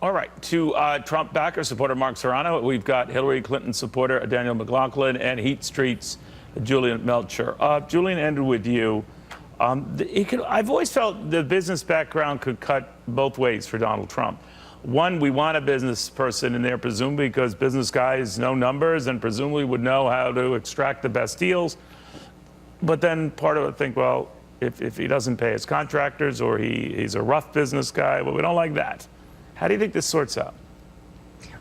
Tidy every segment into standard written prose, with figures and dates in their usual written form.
All right, to Trump backer supporter Mark Serrano, we've got Hillary Clinton supporter Danielle McLaughlin and Heat Street's Julian Melcher. Julian, ended with you. I've always felt the business background could cut both ways for Donald Trump. One, we want a business person in there, presumably because business guys know numbers and presumably would know how to extract the best deals. But then part of it think, well, if he doesn't pay his contractors or he's a rough business guy, well, we don't like that. How do you think this sorts out?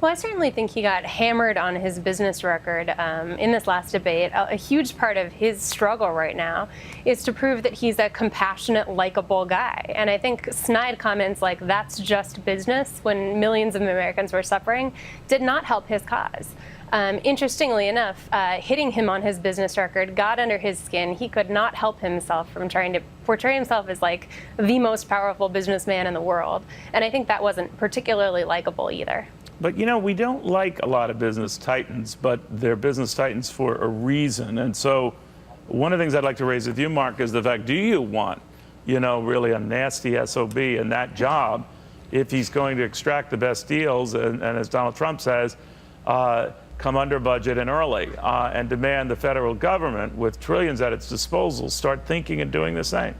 Well, I certainly think he got hammered on his business record in this last debate. A huge part of his struggle right now is to prove that he's a compassionate, likable guy. And I think snide comments like "that's just business" when millions of Americans were suffering did not help his cause. Interestingly enough, hitting him on his business record got under his skin. He could not help himself from trying to portray himself as like the most powerful businessman in the world. And I think that wasn't particularly likable either. But, you know, we don't like a lot of business titans, but they're business titans for a reason. And so one of the things I'd like to raise with you, Mark, is the fact, do you want, you know, really a nasty SOB in that job if he's going to extract the best deals and as Donald Trump says, come under budget and early and demand the federal government, with trillions at its disposal, start thinking and doing the same?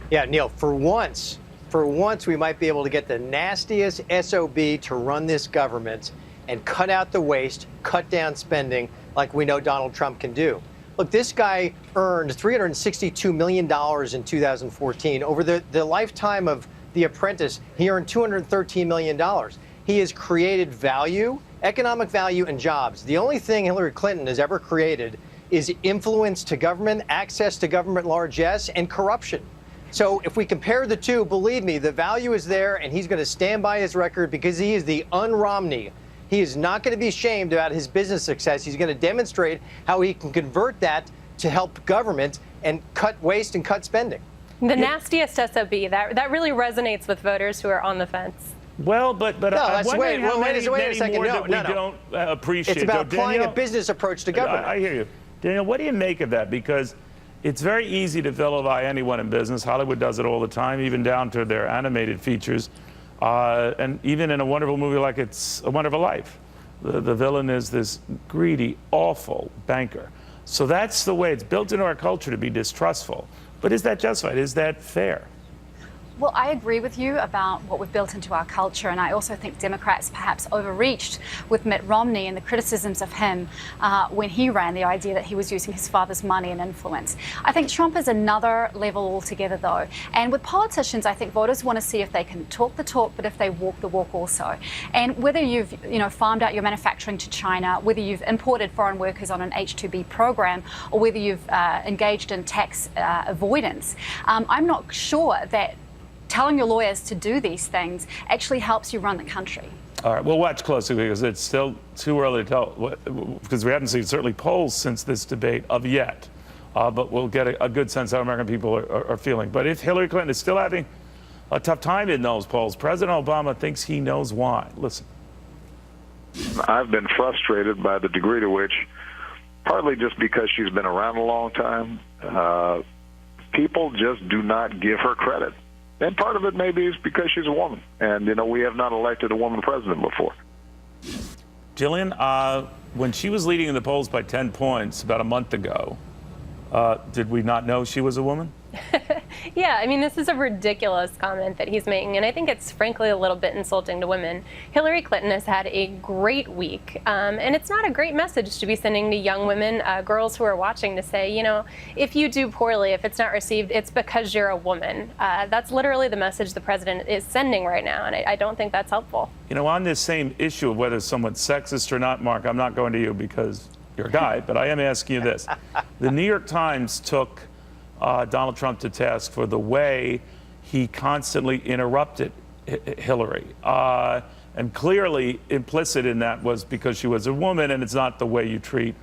Yeah, Neil, for once we might be able to get the nastiest SOB to run this government and cut out the waste, cut down spending like we know Donald Trump can do. Look, this guy earned $362 million in 2014. Over the lifetime of The Apprentice, he earned $213 million. He has created value, economic value, and jobs. The only thing Hillary Clinton has ever created is influence to government, access to government largesse, and corruption. So if we compare the two, believe me, the value is there, and he's going to stand by his record because he is the un-Romney. He is not going to be ashamed about his business success. He's going to demonstrate how he can convert that to help government and cut waste and cut spending. The nastiest SOB, that really resonates with voters who are on the fence. Well, but no, I'm wondering how many a second. more that we don't appreciate. It's about applying a business approach to government. I hear you. Danielle, what do you make of that? Because it's very easy to vilify anyone in business. Hollywood does it all the time, even down to their animated features. And even in a wonderful movie like It's a Wonderful Life, the villain is this greedy, awful banker. So that's the way it's built into our culture to be distrustful. But is that justified? Is that fair? Well, I agree with you about what we've built into our culture, and I also think Democrats perhaps overreached with Mitt Romney and the criticisms of him when he ran, the idea that he was using his father's money and influence. I think Trump is another level altogether, though. And with politicians, I think voters want to see if they can talk the talk, but if they walk the walk also. And whether you've farmed out your manufacturing to China, whether you've imported foreign workers on an H-2B program, or whether you've engaged in tax avoidance, I'm not sure that telling your lawyers to do these things actually helps you run the country. All right, we'll watch closely because it's still too early to tell, because we haven't seen certainly polls since this debate of yet. But we'll get a good sense of how American people are feeling. But if Hillary Clinton is still having a tough time in those polls, President Obama thinks he knows why. Listen. I've been frustrated by the degree to which, partly just because she's been around a long time, people just do not give her credit. And part of it maybe is because she's a woman. And, you know, we have not elected a woman president before. Jillian, when she was leading in the polls by 10 points about a month ago, did we not know she was a woman? Yeah, I mean, this is a ridiculous comment that he's making, and I think it's frankly a little bit insulting to women. Hillary Clinton has had a great week, and it's not a great message to be sending to young women, girls who are watching, to say, you know, if you do poorly, if it's not received, it's because you're a woman. That's literally the message the president is sending right now, and I don't think that's helpful. You know, on this same issue of whether someone's sexist or not, Mark, I'm not going to you because you're a guy, but I am asking you this. The New York Times took Donald Trump to task for the way he constantly interrupted Hillary. And clearly implicit in that was because she was a woman, and it's not the way you treat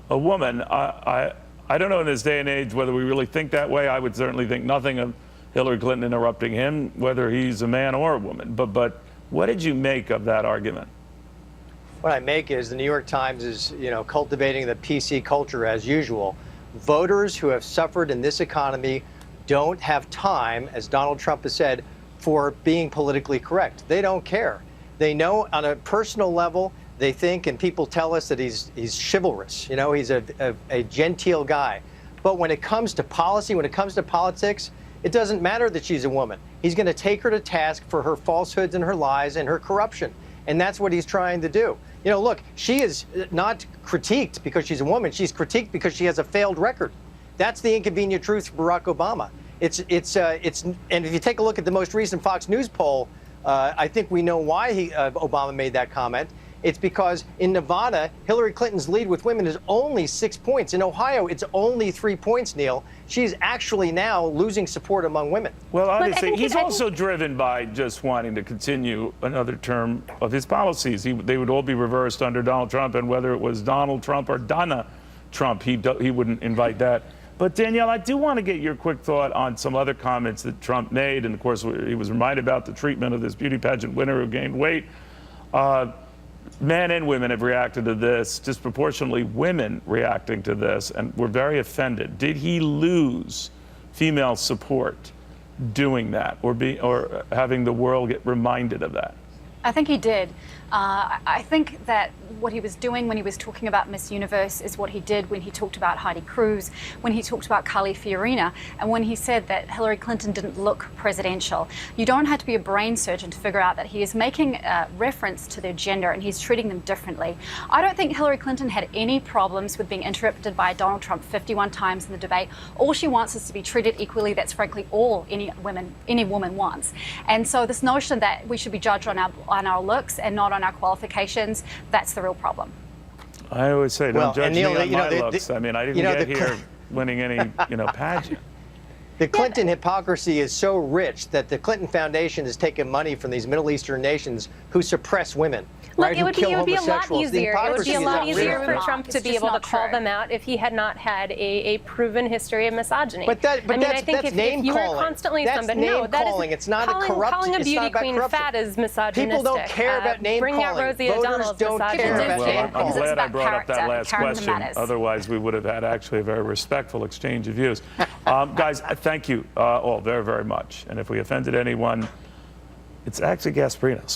a woman. I don't know in this day and age whether we really think that way. I would certainly think nothing of Hillary Clinton interrupting him, whether he's a man or a woman. But what did you make of that argument? What I make is the New York Times is, cultivating the PC culture as usual. Voters who have suffered in this economy don't have time, as Donald Trump has said, for being politically correct. They don't care. They know on a personal level, they think, and people tell us that he's chivalrous. You know, he's a genteel guy. But when it comes to policy, when it comes to politics, it doesn't matter that she's a woman. He's going to take her to task for her falsehoods and her lies and her corruption. And that's what he's trying to do. You know, look, she is not critiqued because she's a woman. She's critiqued because she has a failed record. That's the inconvenient truth for Barack Obama. And if you take a look at the most recent Fox News poll, I think we know why Obama made that comment. It's because in Nevada, Hillary Clinton's lead with women is only 6 points. In Ohio, it's only 3 points, Neil. She's actually now losing support among women. Well, obviously, he's also driven by just wanting to continue another term of his policies. They would all be reversed under Donald Trump, and whether it was Donald Trump or Donna Trump, he wouldn't invite that. But Danielle, I do want to get your quick thought on some other comments that Trump made. And of course, he was reminded about the treatment of this beauty pageant winner who gained weight. Men and women have reacted to this, disproportionately women reacting to this, and were very offended. Did he lose female support doing that, or having the world get reminded of that? I think he did. I think that what he was doing when he was talking about Miss Universe is what he did when he talked about Heidi Cruz, when he talked about Carly Fiorina, and when he said that Hillary Clinton didn't look presidential. You don't have to be a brain surgeon to figure out that he is making reference to their gender and he's treating them differently. I don't think Hillary Clinton had any problems with being interrupted by Donald Trump 51 times in the debate. All she wants is to be treated equally. That's frankly all any woman wants. And so this notion that we should be judged on our looks and not on our qualifications, that's the real problem. I always say, don't judge me on my looks. I mean, I didn't get here winning any, pageant. The Clinton hypocrisy is so rich that the Clinton Foundation has taken money from these Middle Eastern nations who suppress women. Look, right, it would be a lot homosexuals. easier. It would be a lot easier for Trump to be able to call true. them out if he had not had a proven history of misogyny. But I think if you were constantly somebody, no, that is it's not a corrupt. Calling a beauty queen fat is misogynistic. People don't care about name calling. Bring out Rosie O'Donnell's misogynistic. Well, I'm glad I brought up that last question. matters. Otherwise, we would have had actually a very respectful exchange of views. Guys, thank you all very, very much. And if we offended anyone, it's actually Gasparino's.